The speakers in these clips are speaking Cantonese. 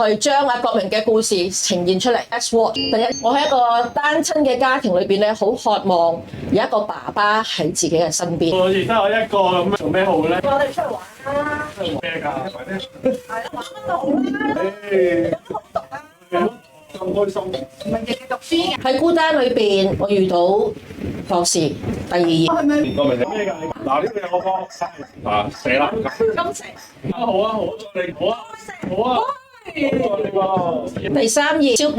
去將阿國明嘅故事呈現出嚟。That's what 第一，我喺一個單親嘅家庭裏邊咧，好渴望有一個爸爸喺自己嘅身邊。我而家我一個咁做咩好咧？我哋出去玩啦，做咩㗎？係啦，玩乜都好啦，有乜好讀啊？咁開心，唔係日日讀書嘅。喺孤單裏邊，我遇到博士第二頁。係咪？國明係咩㗎？嗱，呢個有我個啊寫啦。金城。好啊，好在你，好啊，好啊。第三頁，蕭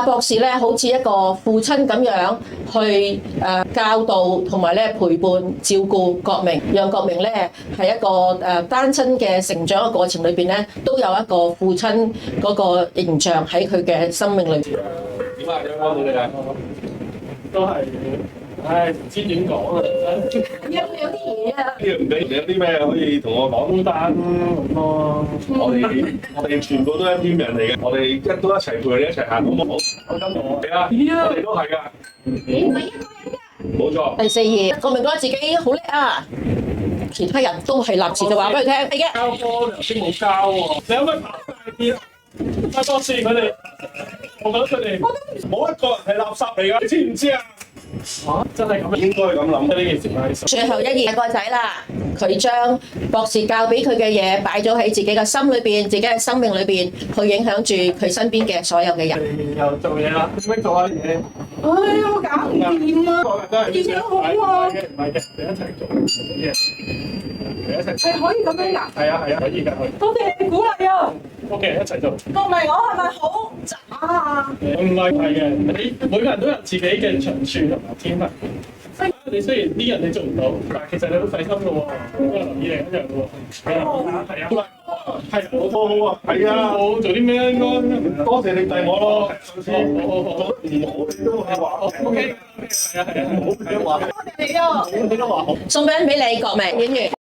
博士咧，好似一個父親咁樣去教導同埋咧陪伴照顧國明，讓國明咧係一個單親嘅成長嘅過程裏邊咧，都有一個父親嗰個形象喺佢嘅生命裏邊。點啊？有冇你哋啊？都係，唉，唔知點講啊！有啲嘢啊！你有啲咩可以同我講？孤單咁咯。我哋全部都係一 team 人嚟嘅，我哋都一齊陪你一齊行，好唔好？我跟我係啊，我哋都係㗎。你唔係一個人㗎。冇錯。第四頁，國明覺得自己好叻啊！其他人都係立志就話俾佢聽，係嘅。交波頭先冇交喎，你可唔可以跑快啲啊？阿博士佢哋，我覺得佢哋冇一個人係垃圾嚟㗎，你知唔知啊？嚇！真係咁，應該咁諗呢件事係。最後一頁個仔啦，佢將博士教俾佢嘅嘢擺咗喺自己嘅心裏邊，自己嘅生命裏邊，去影響住佢身邊嘅所有嘅人。又做嘢啦，點樣做下嘢？哎呀，我搞唔掂啊！自己好啊！唔係嘅，你一齊做嘢，你一齊。係可以咁樣㗎？係啊係啊，可以㗎。多謝你鼓勵啊！ OK， 一齊做。國明，我係咪好渣啊？唔係嘅，你每個人都有自己嘅長處同埋天分。你雖然啲人你做唔到，但係其實你好細心嘅喎，我留意你一樣嘅喎。係啊，係好好啊，係啊，好做啲咩應該？多謝你帶我咯，上次好，唔好你都係話 OK，係啊係啊，唔好你都話，多謝你啊！你都話好。送俾你，國明演員。